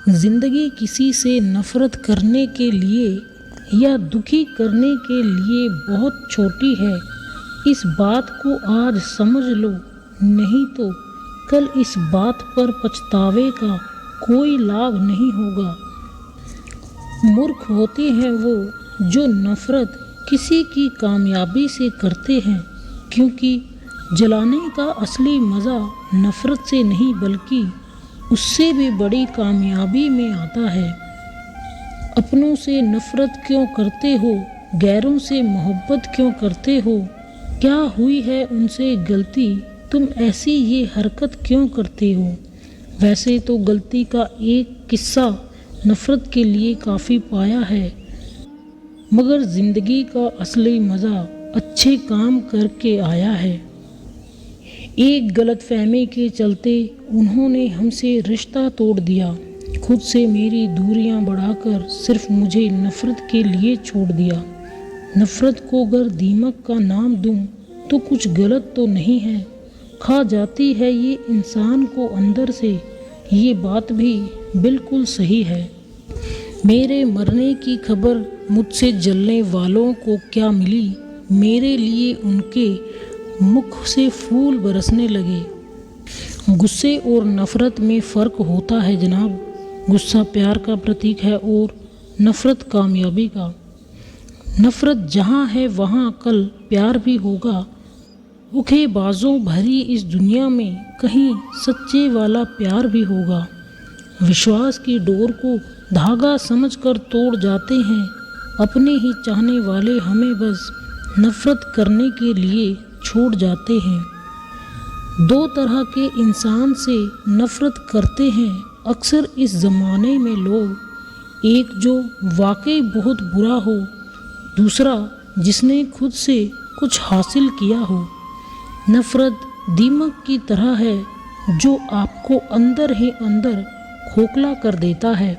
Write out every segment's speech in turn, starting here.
जिंदगी किसी से नफरत करने के लिए या दुखी करने के लिए बहुत छोटी है। इस बात को आज समझ लो, नहीं तो कल इस बात पर पछतावे का कोई लाभ नहीं होगा। मूर्ख होते हैं वो जो नफरत किसी की कामयाबी से करते हैं, क्योंकि जलाने का असली मज़ा नफरत से नहीं बल्कि उससे भी बड़ी कामयाबी में आता है। अपनों से नफरत क्यों करते हो? गैरों से मोहब्बत क्यों करते हो? क्या हुई है उनसे गलती? तुम ऐसी ये हरकत क्यों करते हो? वैसे तो गलती का एक किस्सा नफरत के लिए काफ़ी पाया है, मगर ज़िंदगी का असली मज़ा अच्छे काम करके आया है। एक गलतफहमी के चलते उन्होंने हमसे रिश्ता तोड़ दिया, खुद से मेरी दूरियां बढ़ाकर सिर्फ मुझे नफ़रत के लिए छोड़ दिया। नफ़रत को अगर दीमक का नाम दूं तो कुछ गलत तो नहीं है। खा जाती है ये इंसान को अंदर से, ये बात भी बिल्कुल सही है। मेरे मरने की खबर मुझसे जलने वालों को क्या मिली? मेरे लिए उनके मुख से फूल बरसने लगे। गुस्से और नफ़रत में फ़र्क होता है जनाब। गुस्सा प्यार का प्रतीक है और नफ़रत कामयाबी का। नफ़रत जहाँ है वहाँ कल प्यार भी होगा। धोखेबाजों भरी इस दुनिया में कहीं सच्चे वाला प्यार भी होगा। विश्वास की डोर को धागा समझकर तोड़ जाते हैं। अपने ही चाहने वाले हमें बस नफ़रत करने के लिए छोड़ जाते हैं। दो तरह के इंसान से नफ़रत करते हैं अक्सर इस ज़माने में लोग। एक जो वाकई बहुत बुरा हो, दूसरा जिसने खुद से कुछ हासिल किया हो। नफ़रत दीमक की तरह है जो आपको अंदर ही अंदर खोखला कर देता है।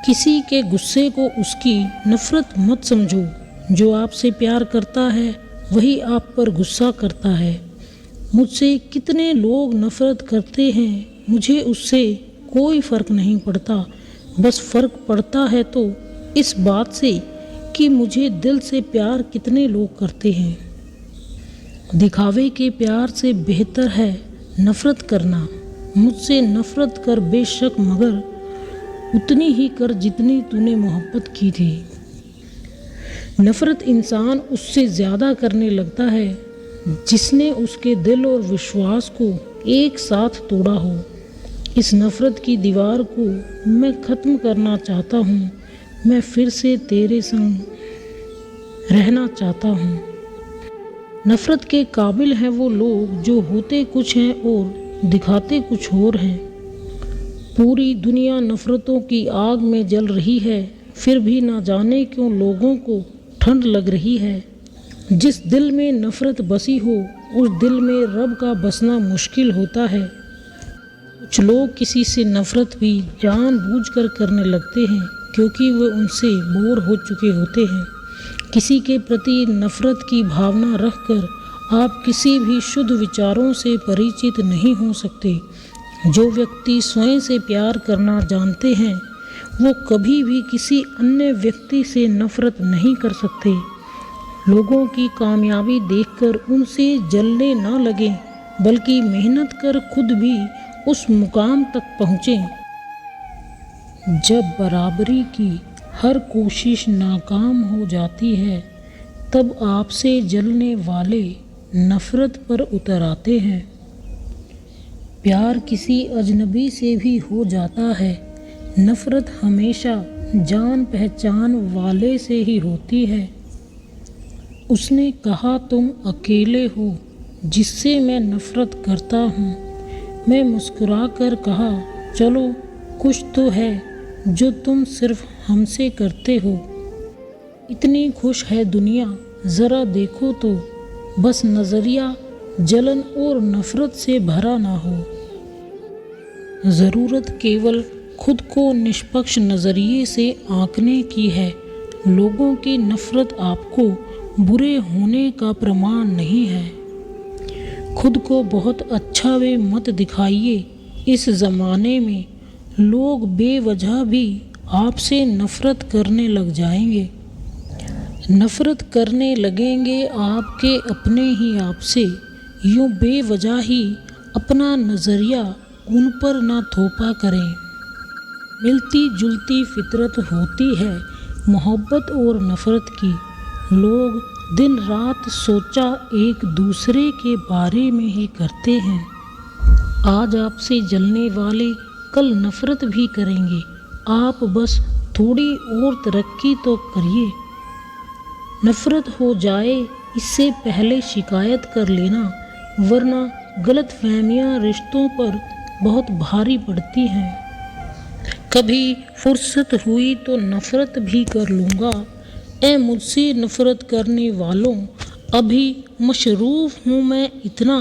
किसी के गुस्से को उसकी नफ़रत मत समझो। जो आपसे प्यार करता है वही आप पर गुस्सा करता है। मुझसे कितने लोग नफ़रत करते हैं, मुझे उससे कोई फ़र्क नहीं पड़ता। बस फ़र्क पड़ता है तो इस बात से कि मुझे दिल से प्यार कितने लोग करते हैं। दिखावे के प्यार से बेहतर है नफ़रत करना। मुझसे नफ़रत कर बेशक, मगर उतनी ही कर जितनी तूने मोहब्बत की थी। नफ़रत इंसान उससे ज़्यादा करने लगता है जिसने उसके दिल और विश्वास को एक साथ तोड़ा हो। इस नफ़रत की दीवार को मैं ख़त्म करना चाहता हूँ। मैं फिर से तेरे संग रहना चाहता हूँ। नफ़रत के काबिल हैं वो लोग जो होते कुछ हैं और दिखाते कुछ और हैं। पूरी दुनिया नफ़रतों की आग में जल रही है, फिर भी ना जाने क्यों लोगों को ठंड लग रही है। जिस दिल में नफ़रत बसी हो उस दिल में रब का बसना मुश्किल होता है। कुछ लोग किसी से नफ़रत भी जानबूझकर करने लगते हैं क्योंकि वे उनसे बोर हो चुके होते हैं। किसी के प्रति नफ़रत की भावना रखकर आप किसी भी शुद्ध विचारों से परिचित नहीं हो सकते। जो व्यक्ति स्वयं से प्यार करना जानते हैं वो कभी भी किसी अन्य व्यक्ति से नफ़रत नहीं कर सकते। लोगों की कामयाबी देखकर उनसे जलने ना लगें, बल्कि मेहनत कर खुद भी उस मुकाम तक पहुँचें। जब बराबरी की हर कोशिश नाकाम हो जाती है तब आपसे जलने वाले नफ़रत पर उतर आते हैं। प्यार किसी अजनबी से भी हो जाता है, नफ़रत हमेशा जान पहचान वाले से ही होती है। उसने कहा तुम अकेले हो जिससे मैं नफ़रत करता हूँ। मैं मुस्कुरा कर कहा चलो कुछ तो है जो तुम सिर्फ हमसे करते हो। इतनी खुश है दुनिया ज़रा देखो तो, बस नज़रिया जलन और नफ़रत से भरा ना हो। ज़रूरत केवल खुद को निष्पक्ष नज़रिए से आंकने की है। लोगों की नफ़रत आपको बुरे होने का प्रमाण नहीं है। खुद को बहुत अच्छा वे मत दिखाइए। इस ज़माने में लोग बेवजह भी आपसे नफरत करने लग जाएंगे। नफरत करने लगेंगे आपके अपने ही आपसे। यूं बेवजह ही अपना नज़रिया उन पर ना थोपा करें। मिलती जुलती फितरत होती है मोहब्बत और नफ़रत की। लोग दिन रात सोचा एक दूसरे के बारे में ही करते हैं। आज आपसे जलने वाले कल नफ़रत भी करेंगे। आप बस थोड़ी और तरक्की तो करिए। नफ़रत हो जाए इससे पहले शिकायत कर लेना, वरना गलतफहमियां रिश्तों पर बहुत भारी पड़ती हैं। कभी फुर्सत हुई तो नफ़रत भी कर लूँगा। ए मुझसे नफ़रत करने वालों, अभी मशरूफ़ हूँ मैं इतना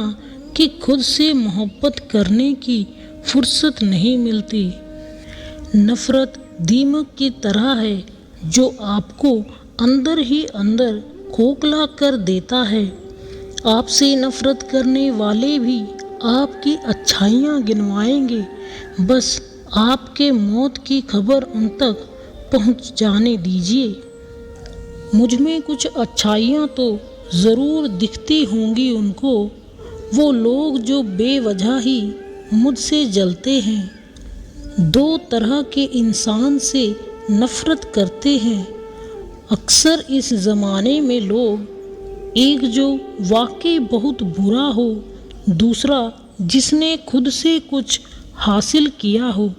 कि खुद से मोहब्बत करने की फुर्सत नहीं मिलती। नफ़रत दीमक की तरह है जो आपको अंदर ही अंदर खोखला कर देता है। आपसे नफ़रत करने वाले भी आपकी अच्छाइयाँ गिनवाएंगे, बस आपके मौत की खबर उन तक पहुँच जाने दीजिए। मुझ में कुछ अच्छाइयाँ तो ज़रूर दिखती होंगी उनको, वो लोग जो बेवजह ही मुझसे जलते हैं। दो तरह के इंसान से नफ़रत करते हैं अक्सर इस ज़माने में लोग, एक जो वाकई बहुत बुरा हो, दूसरा जिसने खुद से कुछ हासिल किया हो।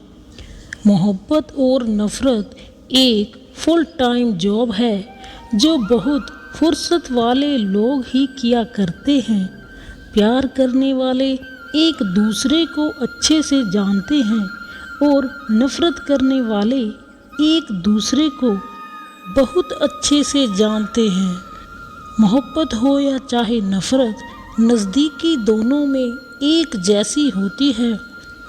मोहब्बत और नफ़रत एक फुल टाइम जॉब है जो बहुत फुर्सत वाले लोग ही किया करते हैं। प्यार करने वाले एक दूसरे को अच्छे से जानते हैं और नफ़रत करने वाले एक दूसरे को बहुत अच्छे से जानते हैं। मोहब्बत हो या चाहे नफ़रत, नज़दीकी दोनों में एक जैसी होती है।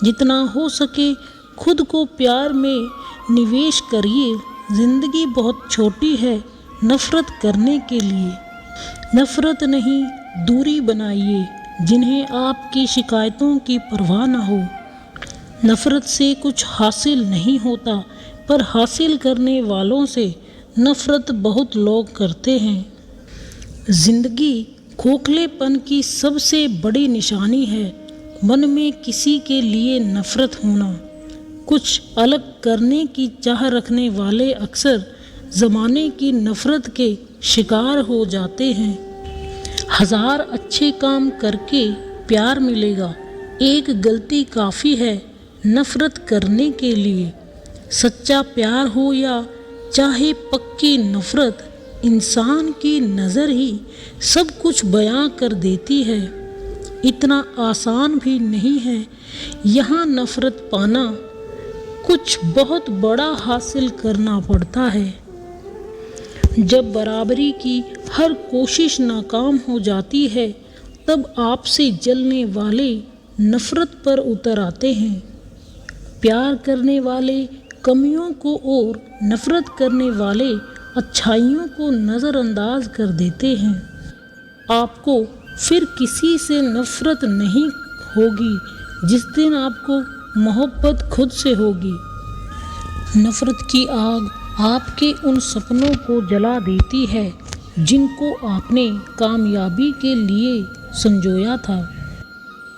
जितना हो सके खुद को प्यार में निवेश करिए। ज़िंदगी बहुत छोटी है नफ़रत करने के लिए। नफ़रत नहीं, दूरी बनाइए जिन्हें आपकी शिकायतों की परवाह न हो। नफ़रत से कुछ हासिल नहीं होता, पर हासिल करने वालों से नफ़रत बहुत लोग करते हैं। ज़िंदगी खोखलेपन की सबसे बड़ी निशानी है, मन में किसी के लिए नफ़रत होना। कुछ अलग करने की चाह रखने वाले अक्सर ज़माने की नफ़रत के शिकार हो जाते हैं। हज़ार अच्छे काम करके प्यार मिलेगा, एक गलती काफ़ी है नफ़रत करने के लिए। सच्चा प्यार हो या चाहे पक्की नफ़रत, इंसान की नज़र ही सब कुछ बयां कर देती है। इतना आसान भी नहीं है यहाँ नफ़रत पाना, कुछ बहुत बड़ा हासिल करना पड़ता है। जब बराबरी की हर कोशिश नाकाम हो जाती है, तब आपसे जलने वाले नफ़रत पर उतर आते हैं। प्यार करने वाले कमियों को और नफ़रत करने वाले अच्छाइयों को नज़रअंदाज कर देते हैं। आपको फिर किसी से नफ़रत नहीं होगी जिस दिन आपको मोहब्बत खुद से होगी। नफ़रत की आग आपके उन सपनों को जला देती है जिनको आपने कामयाबी के लिए संजोया था।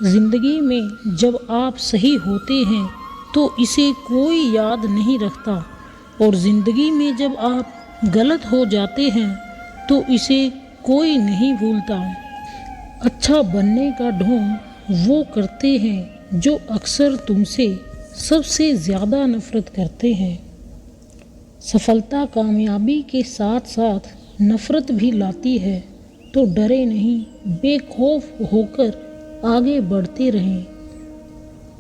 ज़िंदगी में जब आप सही होते हैं तो इसे कोई याद नहीं रखता, और ज़िंदगी में जब आप गलत हो जाते हैं तो इसे कोई नहीं भूलता। अच्छा बनने का ढोंग वो करते हैं जो अक्सर तुमसे सबसे ज़्यादा नफ़रत करते हैं। सफलता कामयाबी के साथ साथ नफ़रत भी लाती है, तो डरे नहीं, बेखौफ होकर आगे बढ़ते रहें।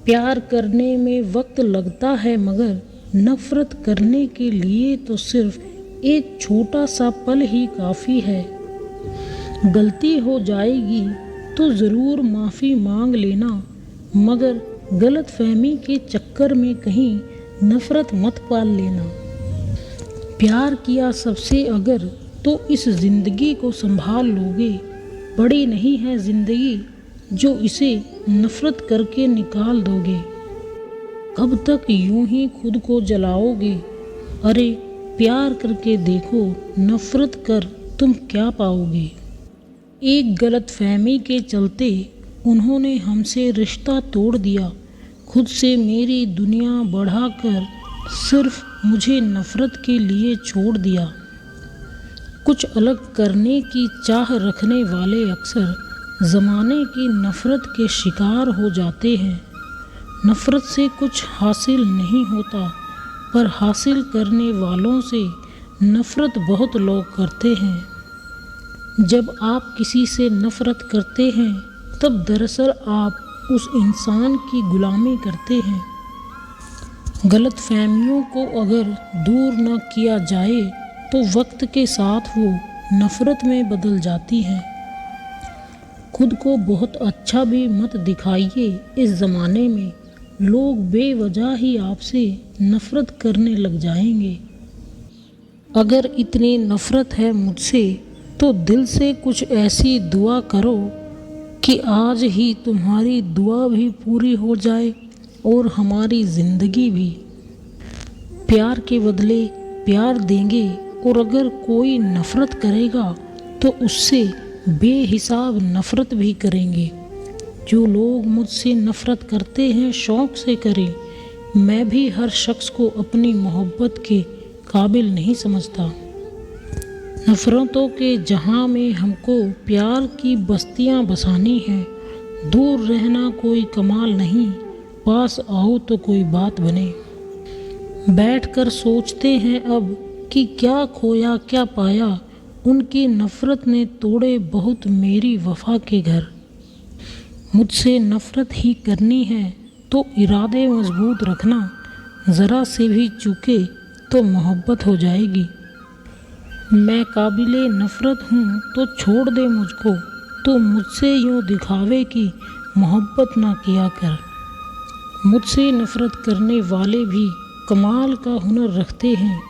प्यार करने में वक्त लगता है, मगर नफ़रत करने के लिए तो सिर्फ एक छोटा सा पल ही काफ़ी है। गलती हो जाएगी तो ज़रूर माफ़ी मांग लेना, मगर गलतफहमी के चक्कर में कहीं नफ़रत मत पाल लेना। प्यार किया सबसे अगर, तो इस ज़िंदगी को संभाल लोगे। बड़ी नहीं है ज़िंदगी जो इसे नफ़रत करके निकाल दोगे। कब तक यूं ही खुद को जलाओगे? अरे प्यार करके देखो, नफरत कर तुम क्या पाओगे? एक गलतफहमी के चलते उन्होंने हमसे रिश्ता तोड़ दिया, खुद से मेरी दुनिया बढ़ाकर सिर्फ मुझे नफरत के लिए छोड़ दिया। कुछ अलग करने की चाह रखने वाले अक्सर ज़माने की नफ़रत के शिकार हो जाते हैं। नफ़रत से कुछ हासिल नहीं होता, पर हासिल करने वालों से नफ़रत बहुत लोग करते हैं। जब आप किसी से नफ़रत करते हैं तब दरअसल आप उस इंसान की गुलामी करते हैं। गलतफहमियों को अगर दूर न किया जाए तो वक्त के साथ वो नफ़रत में बदल जाती हैं। खुद को बहुत अच्छा भी मत दिखाइए। इस ज़माने में लोग बेवजह ही आपसे नफ़रत करने लग जाएंगे। अगर इतनी नफ़रत है मुझसे तो दिल से कुछ ऐसी दुआ करो कि आज ही तुम्हारी दुआ भी पूरी हो जाए और हमारी ज़िंदगी भी। प्यार के बदले प्यार देंगे, और अगर कोई नफ़रत करेगा तो उससे बेहिसाब नफ़रत भी करेंगे। जो लोग मुझसे नफ़रत करते हैं शौक़ से करें। मैं भी हर शख्स को अपनी मोहब्बत के काबिल नहीं समझता। नफ़रतों के जहां में हमको प्यार की बस्तियां बसानी हैं। दूर रहना कोई कमाल नहीं, पास आओ तो कोई बात बने। बैठकर सोचते हैं अब कि क्या खोया क्या पाया। उनकी नफ़रत ने तोड़े बहुत मेरी वफ़ा के घर। मुझसे नफ़रत ही करनी है तो इरादे मजबूत रखना। ज़रा से भी चूके तो मोहब्बत हो जाएगी। मैं काबिले नफ़रत हूँ तो छोड़ दे मुझको, तो मुझसे यूँ दिखावे कि मोहब्बत ना किया कर। मुझसे नफ़रत करने वाले भी कमाल का हुनर रखते हैं।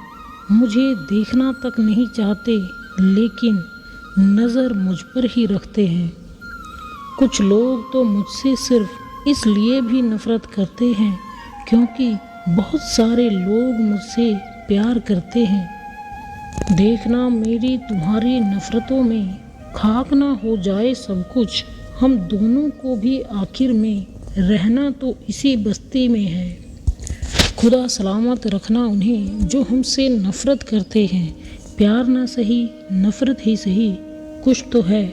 मुझे देखना तक नहीं चाहते लेकिन नज़र मुझ पर ही रखते हैं। कुछ लोग तो मुझसे सिर्फ इसलिए भी नफ़रत करते हैं क्योंकि बहुत सारे लोग मुझसे प्यार करते हैं। देखना मेरी तुम्हारी नफ़रतों में खाक ना हो जाए सब कुछ। हम दोनों को भी आखिर में रहना तो इसी बस्ती में है। खुदा सलामत रखना उन्हें जो हमसे नफ़रत करते हैं। प्यार ना सही, नफ़रत ही सही, कुछ तो है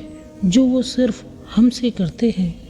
जो वो सिर्फ हमसे करते हैं।